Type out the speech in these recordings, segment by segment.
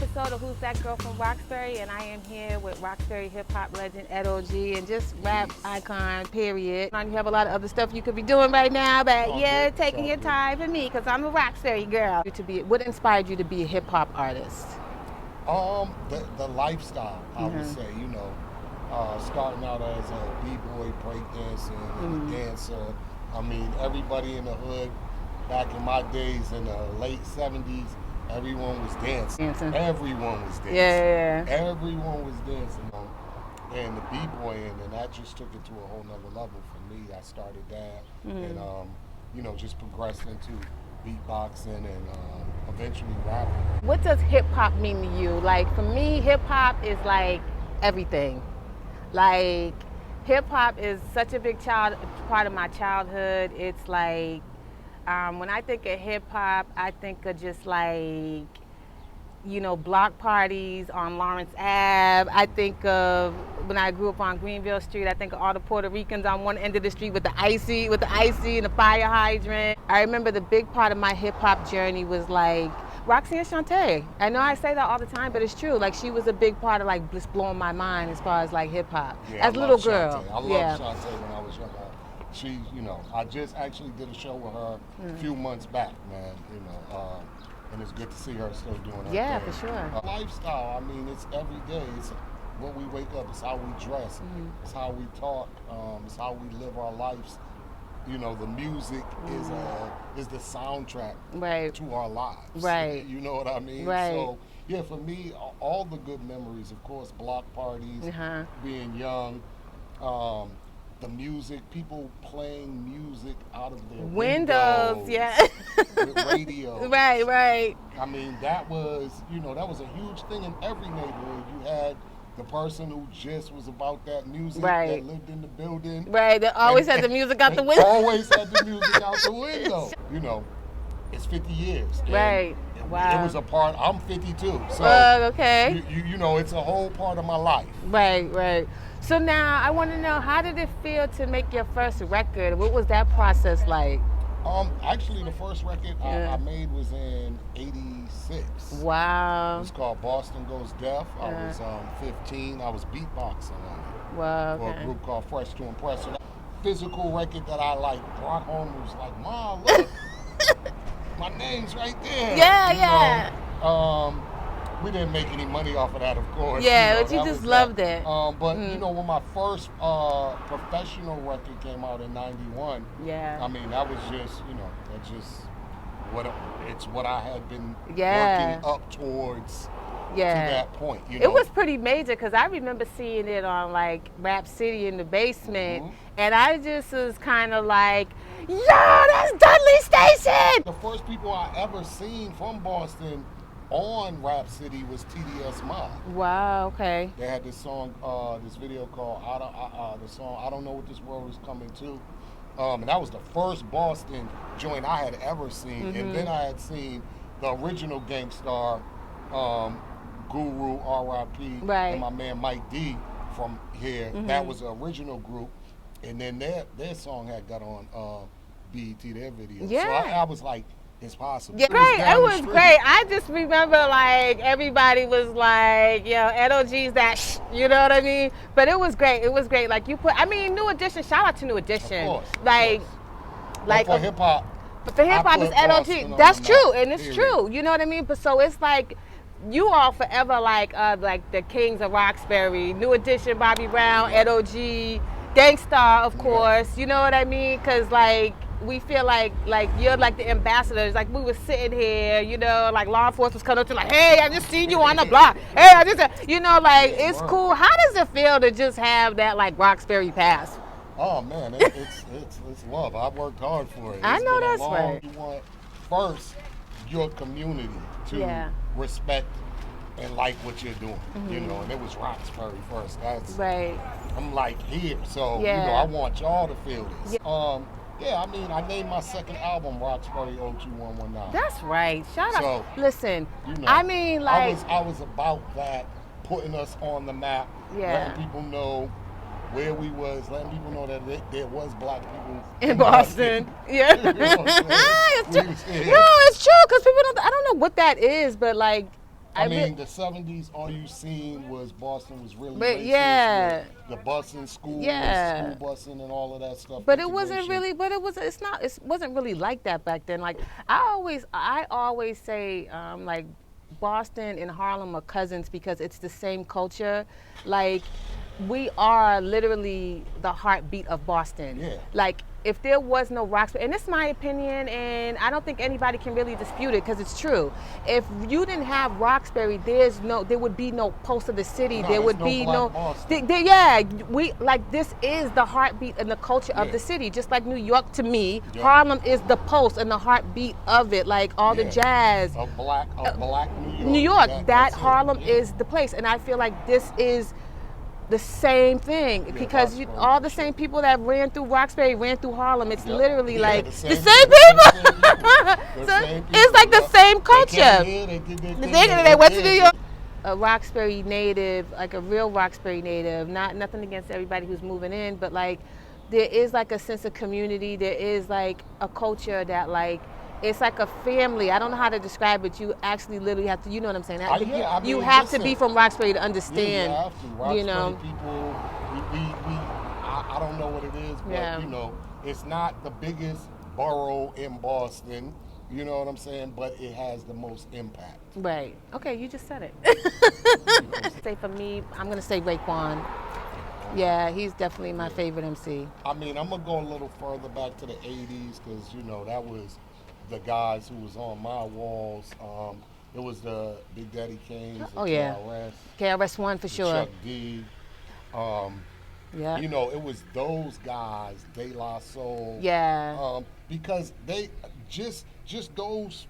episode of Who's That Girl from Roxbury, and I am here with Roxbury hip-hop legend Edo.G and just rap icon, period. You have a lot of other stuff you could be doing right now, but yeah, taking your time for me, because I'm a Roxbury girl. What inspired you to be a hip-hop artist? The lifestyle, I would say, starting out as a b-boy, breakdancer, and a dancer. I mean, everybody in the hood back in my days in the late 70s, everyone was dancing. Everyone was dancing. Yeah. Everyone was dancing. And the b-boying, and that just took it to a whole nother level for me. I started that and, just progressed into beatboxing and eventually rapping. What does hip-hop mean to you? Like, for me, hip-hop is like everything. Like, hip-hop is such a big part of my childhood. It's like, when I think of hip-hop, I think of just like, block parties on Lawrence Ave. I think of when I grew up on Greenville Street, I think of all the Puerto Ricans on one end of the street with the icy and the fire hydrant. I remember the big part of my hip-hop journey was like Roxanne Shante. I know I say that all the time, but it's true. Like, she was a big part of like just blowing my mind as far as like hip-hop. Yeah, as a little girl. I love Shante when I was younger. She, I just actually did a show with her a few months back, man, and it's good to see her still doing her thing. For sure. Lifestyle, I mean, it's every day. It's when we wake up, it's how we dress, it's how we talk, it's how we live our lives. The music is the soundtrack to our lives. Right. You know what I mean? Right. So, yeah, for me, all the good memories, of course, block parties, being young, the music, people playing music out of their windows with radio. Right. I mean, that was a huge thing in every neighborhood. You had the person who just was about that music that lived in the building. Right, they always had the music out the window. Always had the music out the window. It's 50 years. Right. Wow. It was a part, I'm 52, so okay. It's a whole part of my life. Right. So now I want to know, how did it feel to make your first record? What was that process like? Actually, the first record I made was in '86. Wow. It was called Boston Goes Deaf. I was 15. I was beatboxing on it. Wow. For a group called Fresh to Impress. So that physical record that I brought home was like, Mom, look, my name's right there. Yeah. We didn't make any money off of that, of course. Yeah, but you just loved it. But when my first professional record came out in '91, I mean, that was just, that's just what I had been working up towards to that point. It was pretty major, because I remember seeing it on like Rap City in the basement, and I just was kind of like, yo, that's Dudley Station! The first people I ever seen from Boston on Rap City was TDS Mob. Wow, okay. They had this song, this video called I Don't Know What This World Is Coming To. And that was the first Boston joint I had ever seen. And then I had seen the original Gang Starr, Guru, R.I.P., and my man Mike D from here. That was the original group. And then their song had got on BET, their video. Yeah. So I was like, it's possible. Yeah, it was great. I just remember like everybody was like, yo, Edo.G's that, you know what I mean? But it was great. Like New Edition, shout out to New Edition. Of course. Like for hip hop. But for hip hop, it's Edo.G. That's true, and it's true. You know what I mean? But so it's like, you all forever like the kings of Roxbury. New Edition, Bobby Brown, Edo.G, Gang Starr, of course. You know what I mean? Because like, we feel like you're like the ambassadors. Like, we were sitting here, like law enforcement was coming up to like, hey, I just seen you on the block. Hey, I just, it's cool. How does it feel to just have that like Roxbury pass? Oh man, it's love. I worked hard for it. I know that's right. You want first your community to respect and like what you're doing, and it was Roxbury first. That's right. I'm like here, so I want y'all to feel this. I mean, I named my second album Roxbury 02119. That's right. Shout out. Listen, I mean, like, I was about that, putting us on the map, letting people know where we was, letting people know that there was black people in Boston. Yeah. It's true. No, it's true, because people I don't know what that is, but like, I mean, the 70s, all you seen was Boston was really But racist. yeah. The busing, school busing and all of that stuff. But it wasn't really, it wasn't really like that back then. Like, I always say, like, Boston and Harlem are cousins because it's the same culture. Like, we are literally the heartbeat of Boston. Yeah. Like, if there was no Roxbury, and this is my opinion, and I don't think anybody can really dispute it because it's true. If you didn't have Roxbury, there would be no Pulse of the City. There would be no. This is the heartbeat and the culture of the city. Just like New York to me, Harlem is the pulse and the heartbeat of it. Like all the jazz. A black New York. New York, that Harlem is the place, and I feel like this is the same thing because all the same people that ran through Roxbury ran through Harlem. It's literally like the same people. It's like the same culture. They went to New York. A Roxbury native, like a real Roxbury native, nothing against everybody who's moving in, but like there is like a sense of community. There is like a culture that like it's like a family. I don't know how to describe it. You actually literally have to, you know what I'm saying? You have to be from Roxbury to understand. Yeah, you have to. Roxbury people, I don't know what it is, but you know, it's not the biggest borough in Boston. You know what I'm saying? But it has the most impact. Right. Okay, you just said it. Say for me, I'm going to say Raekwon. Yeah, he's definitely my favorite MC. I mean, I'm going to go a little further back to the 80s because, you know, that was the guys who was on my walls. It was the Big Daddy Kane's, KRS. KRS-One for sure. Chuck D. You know, it was those guys, De La Soul. Yeah. Because they just those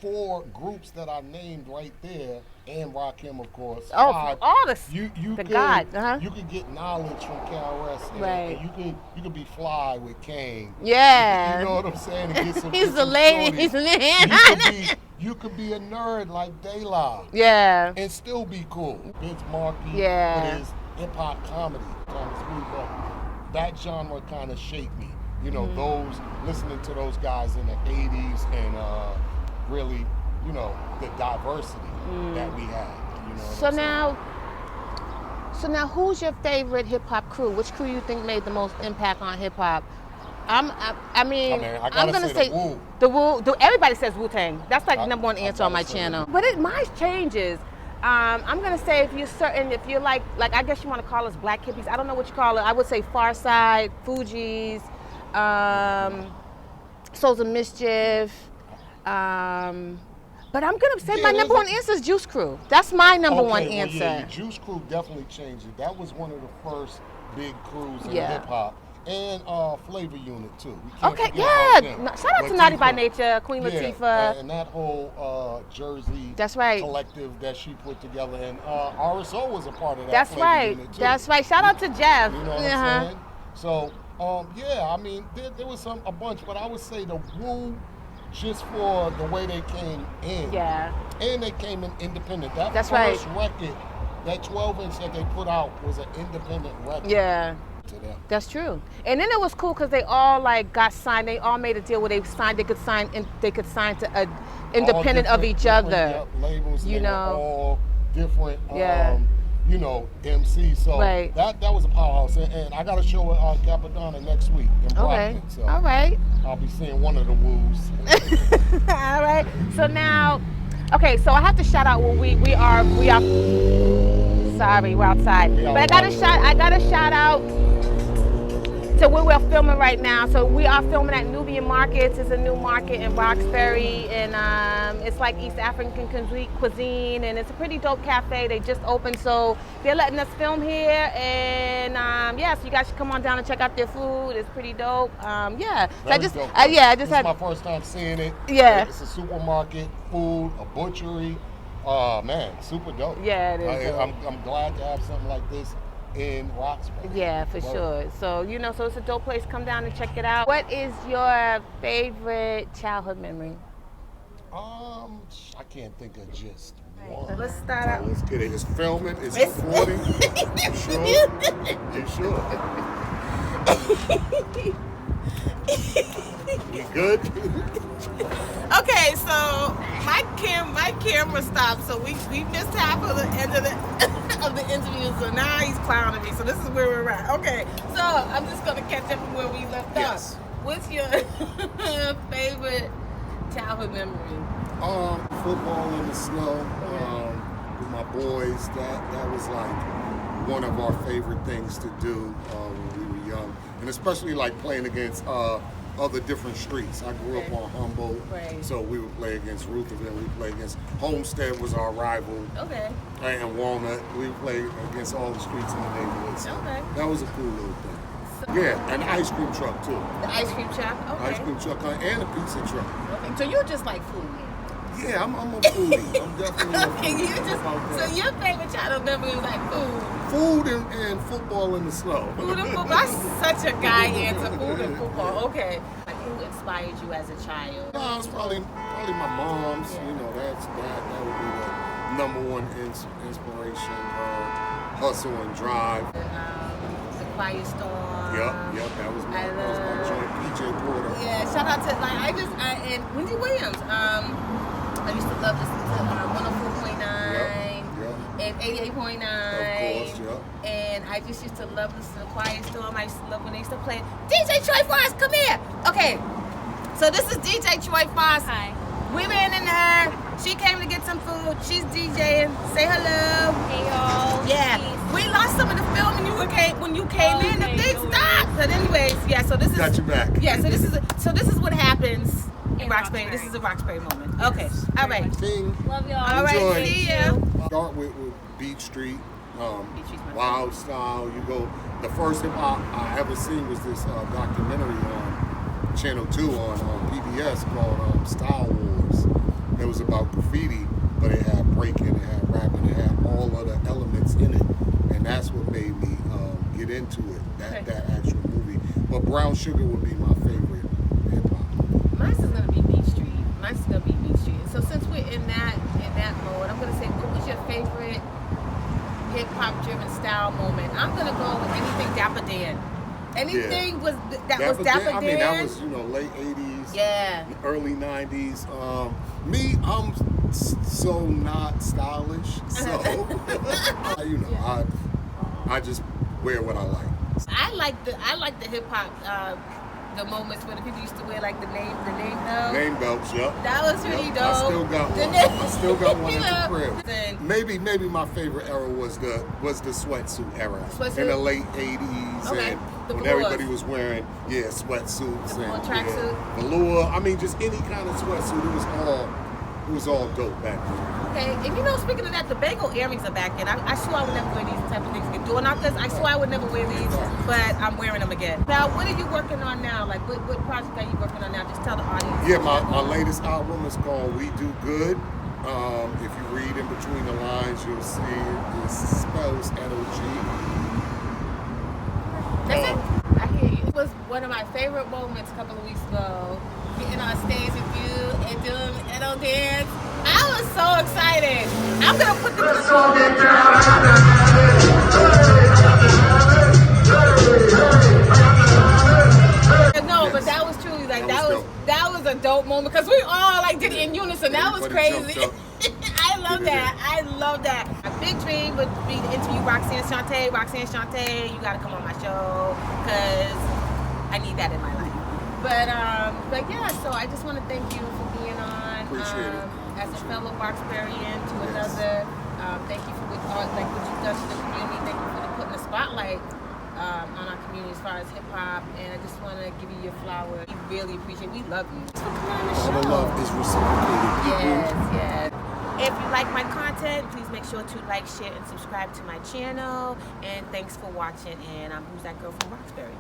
4 groups that I named right there, and Rakim, of course. Oh, five, all you could get knowledge from KRS, and you could be fly with Kane. Yeah. You know what I'm saying? And get some, he's the lady. He's the man. You could be a nerd like De La. Yeah. And still be cool. Vince Markey with his hip hop comedy. But that genre kind of shaped me. You know, listening to those guys in the 80s and really, you know, the diversity that we had. You know So now, who's your favorite hip hop crew? Which crew you think made the most impact on hip hop? I'm gonna say the Wu. Everybody says Wu-Tang. That's like the number one answer on my channel. But mine changes. I'm gonna say if you're like I guess you want to call us black hippies. I don't know what you call it. I would say Far Side, Fugees, Souls of Mischief. But I'm gonna say my number one answer is Juice Crew. That's my number one answer. Yeah, Juice Crew definitely changed it. That was one of the first big crews in hip hop. And Flavor Unit too. Shout out to Naughty by Nature, Queen Latifah. And that whole Jersey collective that she put together. And RSO was a part of that Unit too. That's right. Shout out to Jeff. You know what I'm saying? So, I mean, there was a bunch, but I would say the Wu, just for the way they came in. Yeah. And they came in independent. That first record, that 12-inch that they put out was an independent record. Yeah. To them. That's true. And then it was cool because they all like got signed. They all made a deal where they could sign to independent of each other. Labels. You know, all different. You know, MC. So that was a powerhouse. And I got a show at Capadonna next week in Brockton. So all right. I'll be seeing one of the Woos. All right. So now, so I have to shout out when we are. Sorry, we're outside. But I gotta shout out to where we're filming right now. So we are filming at Nubian Markets. It's a new market in Roxbury, and it's like East African cuisine, and it's a pretty dope cafe. They just opened, so they're letting us film here, and so you guys should come on down and check out their food. It's pretty dope. This is my first time seeing it. Yeah, it's a supermarket, food, a butchery. Oh man, super dope. Yeah, it is. I'm glad to have something like this in Roxbury. Yeah, for sure. So, so it's a dope place. Come down and check it out. What is your favorite childhood memory? I can't think of just one. Let's start out. Let's get it. It's filming. It's recording. You sure? We good? Okay, so my camera stopped, so we missed half of the end of the of the interview. So now he's clowning me. So this is where we're at. Okay, so I'm just gonna catch up from where we left Yes. off. What's your favorite childhood memory? Football in the snow with my boys. That was like one of our favorite things to do when we were young, and especially like playing against other different streets. I grew up on Humboldt, so we would play against Rutherford. We would play against Homestead was our rival, and Walnut. We would play against all the streets in the neighborhood. So that was a cool little thing. Yeah, an ice cream truck too. The ice cream truck, Ice cream truck and a pizza truck. Okay, so you just like food. Yeah, I'm a foodie. I'm definitely a foodie. So your favorite childhood memory is like food. Food and football in the snow. Food and football. That's such a guy answer. Food and football. Okay. Like who inspired you as a child? No, it's probably my mom's. You know, that would be the number one inspiration. Hustle and drive. The Quiet Storm. Yep. That was my joint. PJ Porter. Yeah. Shout out to and Wendy Williams. I used to love listening to 104.9 and 88.9. Of course, yeah. And I just used to love listening to Quiet Storm. I used to love when they used to play DJ Troy Foss, come here. Okay, so this is DJ Troy Foss. Hi. We ran into her. She came to get some food. She's DJing. Say hello. Hey y'all. Yeah. Peace. We lost some of the film when you came in. The thing stopped. But anyways, yeah. So this is got you back. Yeah. So this is what happens in Roxbury. This is a Roxbury moment. Okay. All right. Ting. Love y'all. All right. Enjoy. See you. Start with Beach Street. Beach Street's my Wild Style. You go. The first hip hop I ever seen was this documentary on Channel 2 on PBS called Style Wars. It was about graffiti, but it had breaking, it had rapping, it had all of the elements in it, and that's what made me get into it. That actual movie. But Brown Sugar would be my favorite hip hop. Mine's is gonna be Beach Street. So since we're in that mode, I'm gonna say, what was your favorite hip hop driven style moment? I'm gonna go with anything Dapper Dan. Anything was Dapper Dan. I mean, that was late '80s, early '90s. Me, I'm so not stylish, so I just wear what I like. I like the hip hop. The moments where the people used to wear like the name belt. Name belts, yep. That was really dope. I still got one at the crib. Maybe my favorit era was the sweatsuit era in the late '80s, and when everybody was wearing sweatsuits and velour. I mean, just any kind of sweatsuit. It was all dope back then. Okay, and speaking of that, the Bengal earrings are back in. I swore I would never wear these type of things again. Doing all this, I swore I would never wear these, but I'm wearing them again. Now, what are you working on now? Like, what project are you working on now? Just tell the audience. Yeah, my latest album is called We Do Good. If you read in between the lines, you'll see it spells Edo.G. That's it. I hear you. It was one of my favorite moments a couple of weeks ago. Getting on stage with you and doing Edo dance. I was so excited. I'm gonna put the No, but that was truly like that was a dope moment because we all like did it in unison. That was crazy. I love that. My big dream would be to interview Roxanne Shante. You gotta come on my show because I need that in my life. But yeah, so I just want to thank you for being on. Appreciate it. As a fellow Roxburian to another, thank you for what you've done to the community. Thank you for putting the spotlight on our community as far as hip hop. And I just want to give you your flowers. We really appreciate it. We love you. Thanks for coming on the show. All the love is reciprocated. Yes. If you like my content, please make sure to like, share, and subscribe to my channel. And thanks for watching. And I'm Who's That Girl from Roxbury.